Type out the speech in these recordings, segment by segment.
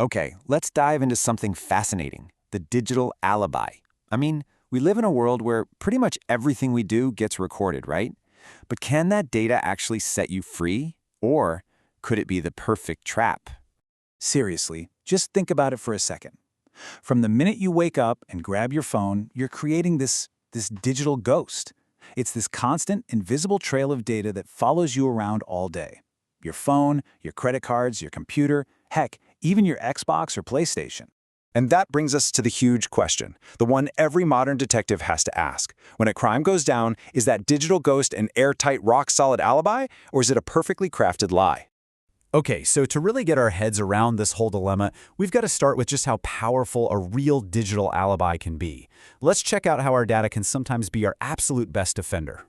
Okay, let's dive into something fascinating, the digital alibi. I mean, we live in a world where pretty much everything we do gets recorded, right? But can that data actually set you free? Or could it be the perfect trap? Seriously, just think about it for a second. From the minute you wake up and grab your phone, you're creating this digital ghost. It's this constant, invisible trail of data that follows you around all day. Your phone, your credit cards, your computer, heck, even your Xbox or PlayStation. And that brings us to the huge question, the one every modern detective has to ask. When a crime goes down, is that digital ghost an airtight, rock-solid alibi, or is it a perfectly crafted lie? Okay, so to really get our heads around this whole dilemma, we've got to start with just how powerful a real digital alibi can be. Let's check out how our data can sometimes be our absolute best defender.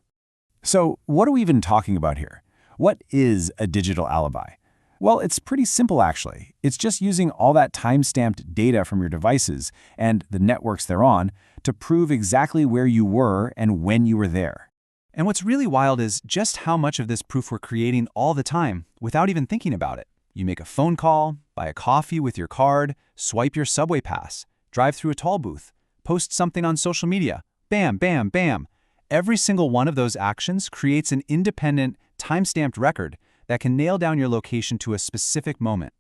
So, what are we even talking about here? What is a digital alibi? Well, it's pretty simple actually. It's just using all that time-stamped data from your devices and the networks they're on to prove exactly where you were and when you were there. And what's really wild is just how much of this proof we're creating all the time without even thinking about it. You make a phone call, buy a coffee with your card, swipe your subway pass, drive through a toll booth, post something on social media. Bam, bam, bam. Every single one of those actions creates an independent, time-stamped record that can nail down your location to a specific moment.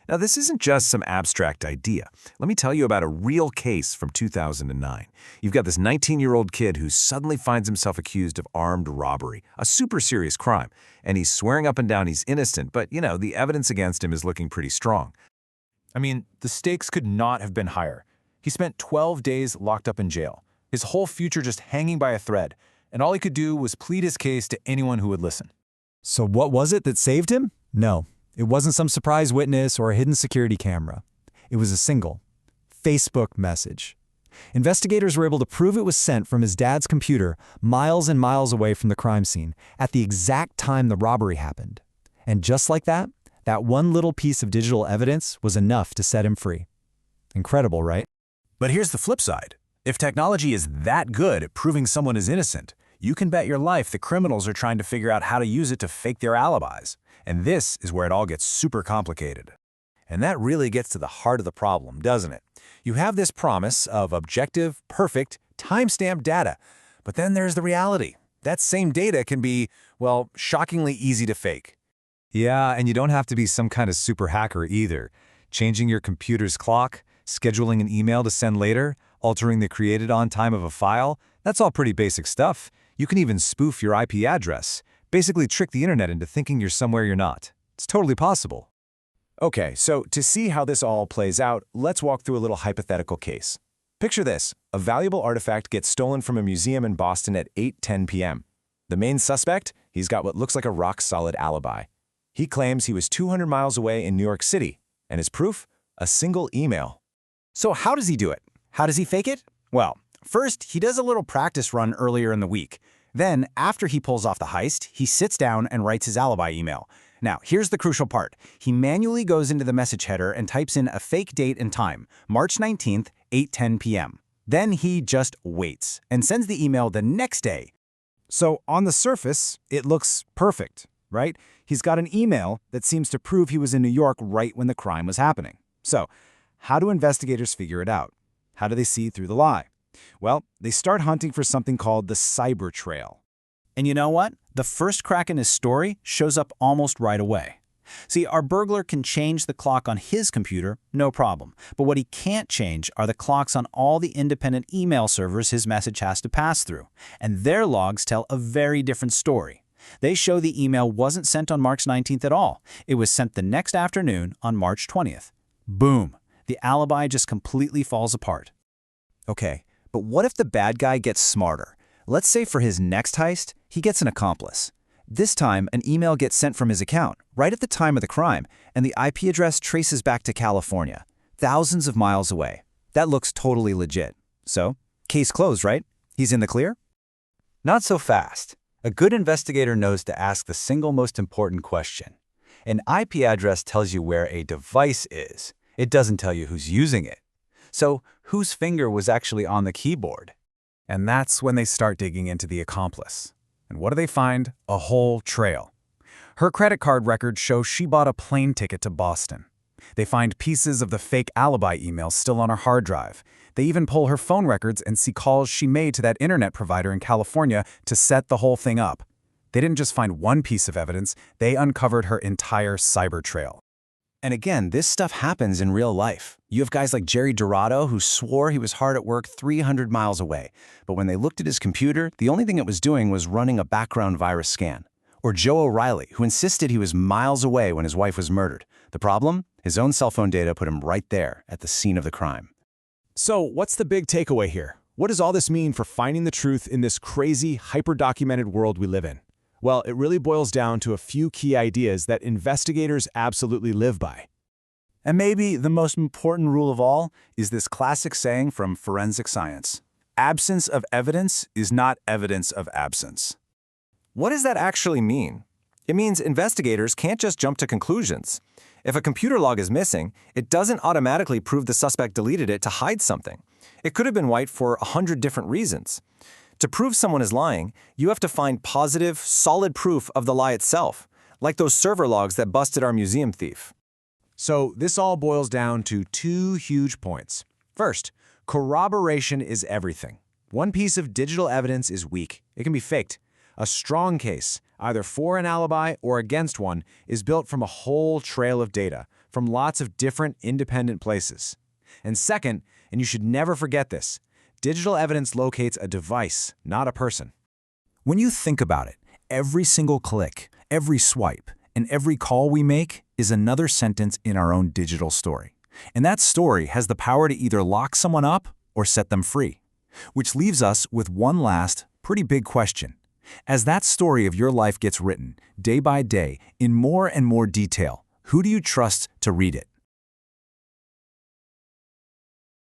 Now, this isn't just some abstract idea. Let me tell you about a real case from 2009. You've got this 19-year-old kid who suddenly finds himself accused of armed robbery, a super serious crime, and he's swearing up and down he's innocent, but, the evidence against him is looking pretty strong. I mean, the stakes could not have been higher. He spent 12 days locked up in jail, his whole future just hanging by a thread, and all he could do was plead his case to anyone who would listen. So what was it that saved him? No, it wasn't some surprise witness or a hidden security camera. It was a single Facebook message. Investigators were able to prove it was sent from his dad's computer miles and miles away from the crime scene at the exact time the robbery happened. And just like that one little piece of digital evidence was enough to set him free. Incredible, right? But here's the flip side. If technology is that good at proving someone is innocent, you can bet your life the criminals are trying to figure out how to use it to fake their alibis. And this is where it all gets super complicated. And that really gets to the heart of the problem, doesn't it? You have this promise of objective, perfect, time-stamped data. But then there's the reality. That same data can be, well, shockingly easy to fake. Yeah, and you don't have to be some kind of super hacker either. Changing your computer's clock, scheduling an email to send later, altering the created on time of a file, that's all pretty basic stuff. You can even spoof your IP address, basically trick the internet into thinking you're somewhere you're not. It's totally possible. Okay, so to see how this all plays out, let's walk through a little hypothetical case. Picture this. A valuable artifact gets stolen from a museum in Boston at 8:10 p.m. The main suspect? He's got what looks like a rock-solid alibi. He claims he was 200 miles away in New York City, and his proof? A single email. So how does he do it? How does he fake it? Well, first, he does a little practice run earlier in the week. Then, after he pulls off the heist, he sits down and writes his alibi email. Now, here's the crucial part. He manually goes into the message header and types in a fake date and time, March 19th, 8:10 p.m. Then he just waits and sends the email the next day. So on the surface, it looks perfect, right? He's got an email that seems to prove he was in New York right when the crime was happening. So, how do investigators figure it out? How do they see through the lie? Well, they start hunting for something called the cyber trail. And you know what? The first crack in his story shows up almost right away. See, our burglar can change the clock on his computer, no problem. But what he can't change are the clocks on all the independent email servers his message has to pass through. And their logs tell a very different story. They show the email wasn't sent on March 19th at all. It was sent the next afternoon on March 20th. Boom! The alibi just completely falls apart. Okay, but what if the bad guy gets smarter? Let's say for his next heist, he gets an accomplice. This time, an email gets sent from his account, right at the time of the crime, and the IP address traces back to California, thousands of miles away. That looks totally legit. So, case closed, right? He's in the clear? Not so fast. A good investigator knows to ask the single most important question. An IP address tells you where a device is. It doesn't tell you who's using it. So, whose finger was actually on the keyboard? And that's when they start digging into the accomplice. And what do they find? A whole trail. Her credit card records show she bought a plane ticket to Boston. They find pieces of the fake Alibi email still on her hard drive. They even pull her phone records and see calls she made to that internet provider in California to set the whole thing up. They didn't just find one piece of evidence, they uncovered her entire cyber trail. And again, this stuff happens in real life. You have guys like Jerry Dorado who swore he was hard at work 300 miles away, but when they looked at his computer, the only thing it was doing was running a background virus scan. Or Joe O'Reilly, who insisted he was miles away when his wife was murdered. The problem? His own cell phone data put him right there at the scene of the crime. So, what's the big takeaway here? What does all this mean for finding the truth in this crazy, hyper-documented world we live in? Well, it really boils down to a few key ideas that investigators absolutely live by. And maybe the most important rule of all is this classic saying from forensic science: absence of evidence is not evidence of absence. What does that actually mean? It means investigators can't just jump to conclusions. If a computer log is missing, it doesn't automatically prove the suspect deleted it to hide something. It could have been wiped for 100 different reasons. To prove someone is lying, you have to find positive, solid proof of the lie itself, like those server logs that busted our museum thief. So this all boils down to two huge points. First, corroboration is everything. One piece of digital evidence is weak. It can be faked. A strong case, either for an alibi or against one, is built from a whole trail of data, from lots of different independent places. And second, and you should never forget this, digital evidence locates a device, not a person. When you think about it, every single click, every swipe, and every call we make is another sentence in our own digital story. And that story has the power to either lock someone up or set them free. Which leaves us with one last, pretty big question. As that story of your life gets written, day by day, in more and more detail, who do you trust to read it?